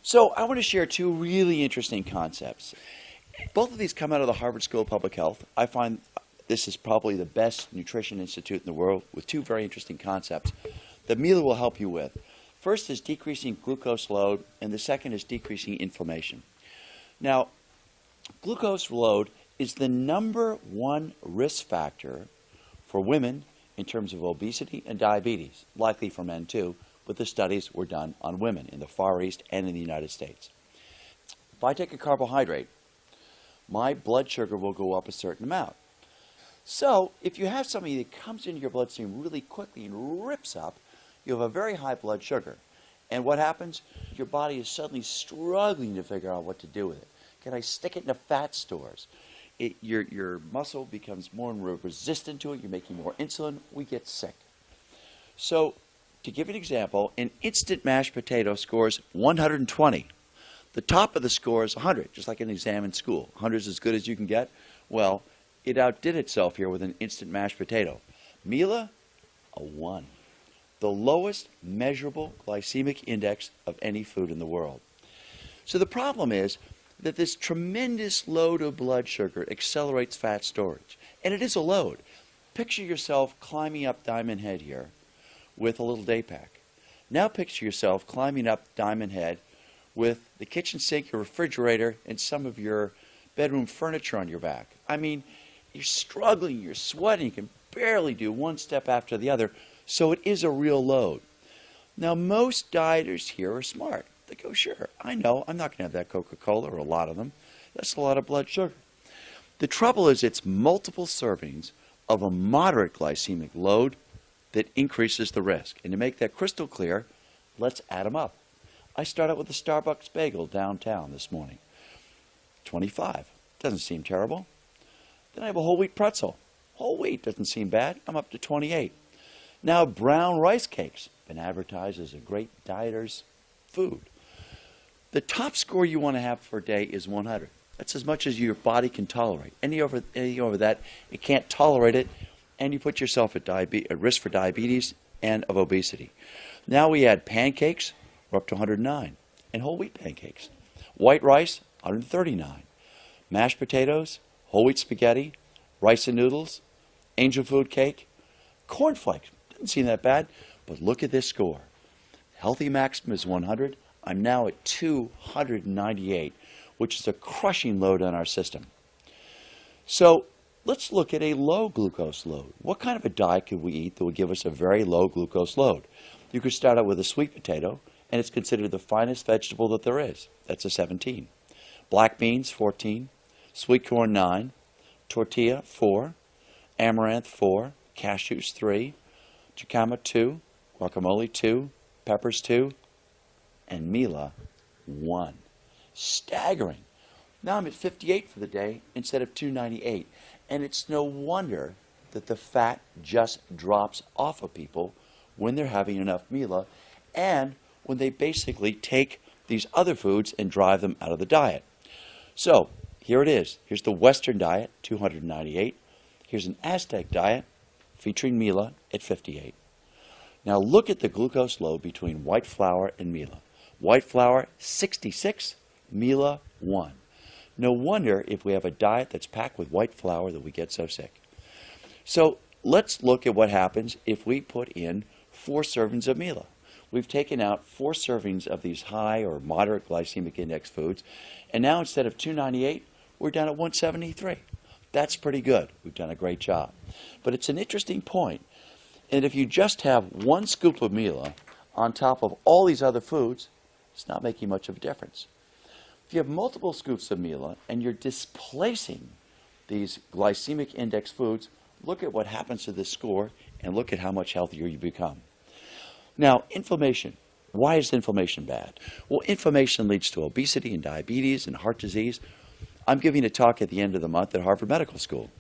So I want to share two really interesting concepts. Both of these come out of the Harvard School of Public Health. I find this is probably the best nutrition institute in the world with two very interesting concepts that Mila will help you with. First is decreasing glucose load, and the second is decreasing inflammation. Now, glucose load is the #1 risk factor for women in terms of obesity and diabetes, likely for men too, but the studies were done on women in the Far East and in the United States. If I take a carbohydrate, my blood sugar will go up a certain amount. So if you have something that comes into your bloodstream really quickly and rips up, you have a very high blood sugar. And what happens? Your body is suddenly struggling to figure out what to do with it. Can I stick it into fat stores? Your muscle becomes more and more resistant to it. You're making more insulin. We get sick. So to give you an example, an instant mashed potato scores 120. The top of the score is 100, just like an exam in school. 100 is as good as you can get. Well, it outdid itself here with an instant mashed potato. Mila, a 1. The lowest measurable glycemic index of any food in the world. So the problem is that this tremendous load of blood sugar accelerates fat storage. And it is a load. Picture yourself climbing up Diamond Head here with a little day pack. Now picture yourself climbing up Diamond Head with the kitchen sink, your refrigerator, and some of your bedroom furniture on your back. I mean, you're struggling, you're sweating, you can barely do one step after the other, so it is a real load. Now, most dieters here are smart. They go, sure, I know, I'm not going to have that Coca-Cola or a lot of them. That's a lot of blood sugar. The trouble is it's multiple servings of a moderate glycemic load that increases the risk. And to make that crystal clear, let's add them up. I start out with a Starbucks bagel downtown this morning. 25. Doesn't seem terrible. Then I have a whole wheat pretzel. Whole wheat doesn't seem bad. I'm up to 28. Now brown rice cakes, been advertised as a great dieter's food. The top score you want to have for a day is 100. That's as much as your body can tolerate. Any over that, it can't tolerate it, and you put yourself at risk for diabetes and of obesity. Now we add pancakes, we're up to 109, and whole wheat pancakes. White rice, 139. Mashed potatoes, whole wheat spaghetti, rice and noodles, angel food cake, cornflakes. Doesn't seem that bad, but look at this score. Healthy maximum is 100. I'm now at 298, which is a crushing load on our system. So let's look at a low glucose load. What kind of a diet could we eat that would give us a very low glucose load? You could start out with a sweet potato, and it's considered the finest vegetable that there is. That's a 17. Black beans, 14. Sweet corn, 9. Tortilla, 4. Amaranth, 4. Cashews, 3. Jicama, 2. Guacamole, 2. Peppers, 2. And Mila, 1. Staggering. Now I'm at 58 for the day instead of 298. And it's no wonder that the fat just drops off of people when they're having enough Mila and when they basically take these other foods and drive them out of the diet. So here it is. Here's the Western diet, 298. Here's an Aztec diet featuring Mila at 58. Now look at the glucose load between white flour and Mila. White flour, 66. Mila, 1. No wonder if we have a diet that's packed with white flour that we get so sick. So let's look at what happens if we put in 4 servings of Mila. We've taken out 4 servings of these high or moderate glycemic index foods, and now instead of 298, we're down at 173. That's pretty good. We've done a great job. But it's an interesting point. And if you just have 1 scoop of Mila on top of all these other foods, it's not making much of a difference. If you have multiple scoops of Mila and you're displacing these glycemic index foods, look at what happens to this score and look at how much healthier you become. Now, inflammation. Why is inflammation bad? Well, inflammation leads to obesity and diabetes and heart disease. I'm giving a talk at the end of the month at Harvard Medical School,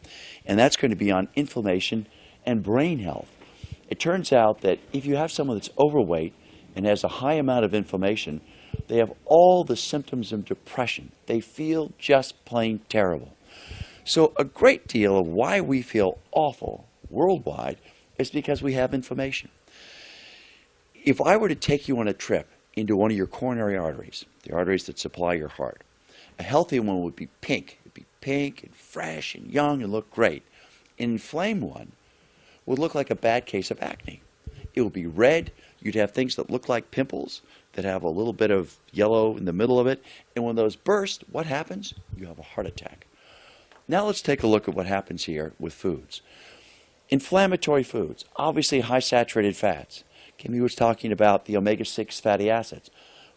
and that's going to be on inflammation and brain health. It turns out that if you have someone that's overweight and has a high amount of inflammation, they have all the symptoms of depression. They feel just plain terrible. So a great deal of why we feel awful worldwide is because we have inflammation. If I were to take you on a trip into one of your coronary arteries, the arteries that supply your heart. A healthy one would be pink. It'd be pink and fresh and young and look great. An inflamed one would look like a bad case of acne. It would be red. You'd have things that look like pimples that have a little bit of yellow in the middle of it. And when those burst, what happens? You have a heart attack. Now let's take a look at what happens here with foods. Inflammatory foods, obviously high saturated fats. Kimmy was talking about the omega-6 fatty acids.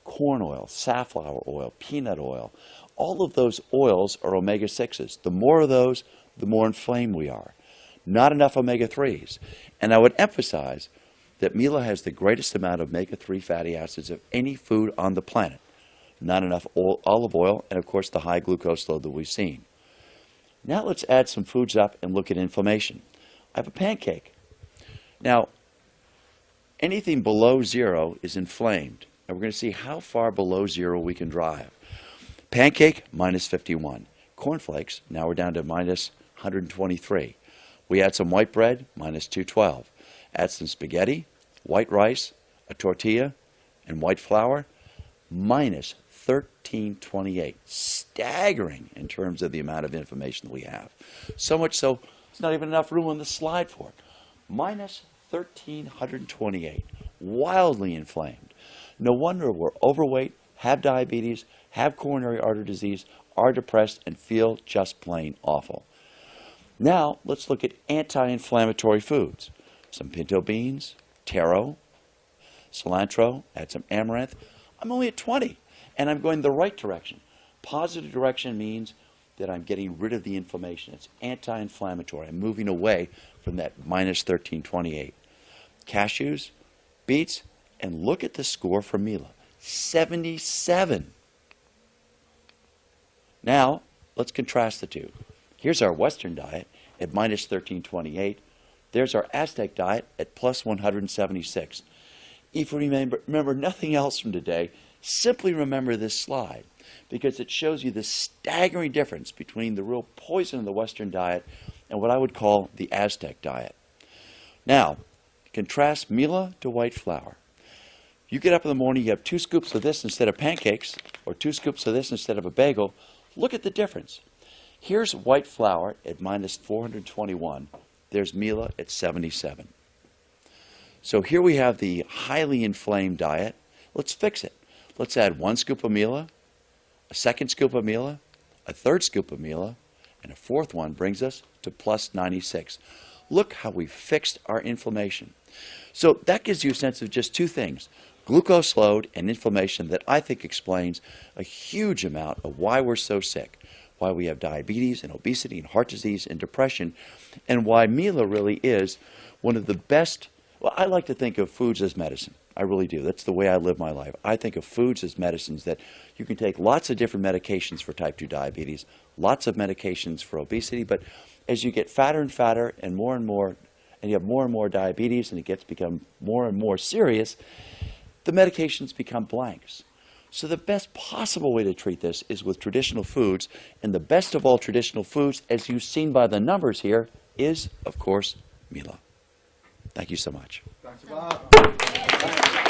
Corn oil, safflower oil, peanut oil. All of those oils are omega-6s. The more of those, the more inflamed we are. Not enough omega-3s. And I would emphasize that Mila has the greatest amount of omega-3 fatty acids of any food on the planet. Not enough olive oil, and of course the high glucose load that we've seen. Now let's add some foods up and look at inflammation. I have a pancake. Now, anything below 0 is inflamed. And we're going to see how far below 0 we can drive. Pancake, minus 51. Cornflakes, now we're down to minus 123. We add some white bread, minus 212. Add some spaghetti, white rice, a tortilla, and white flour, minus 1328. Staggering in terms of the amount of information that we have. So much so, there's not even enough room on the slide for it. Minus 1328. Wildly inflamed. No wonder we're overweight, have diabetes, have coronary artery disease, are depressed, and feel just plain awful. Now, let's look at anti-inflammatory foods. Some pinto beans, taro, cilantro, add some amaranth. I'm only at 20, and I'm going the right direction. Positive direction means that I'm getting rid of the inflammation. It's anti-inflammatory. I'm moving away from that minus 1328. Cashews, beets, and look at the score for Mila. 77. Now, let's contrast the two. Here's our Western diet at minus 1328. There's our Aztec diet at plus 176. If you remember nothing else from today, simply remember this slide because it shows you the staggering difference between the real poison of the Western diet and what I would call the Aztec diet. Now, contrast Mila to white flour. You get up in the morning, you have 2 scoops of this instead of pancakes, or 2 scoops of this instead of a bagel. Look at the difference. Here's white flour at minus 421. There's Mila at 77. So here we have the highly inflamed diet. Let's fix it. Let's add 1 scoop of Mila, a 2nd scoop of Mila, a 3rd scoop of Mila, and a 4th one brings us to plus 96. Look how we fixed our inflammation. So that gives you a sense of just 2 things, glucose load and inflammation, that I think explains a huge amount of why we're so sick, why we have diabetes and obesity and heart disease and depression, and why Mila really is one of the best. Well, I like to think of foods as medicine. I really do. That's the way I live my life. I think of foods as medicines, that you can take lots of different medications for type 2 diabetes, lots of medications for obesity, but as you get fatter and fatter and more, and you have more and more diabetes and it become more and more serious, the medications become blanks. So the best possible way to treat this is with traditional foods, and the best of all traditional foods, as you've seen by the numbers here, is, of course, Mila. Thank you so much. Dr. Bob.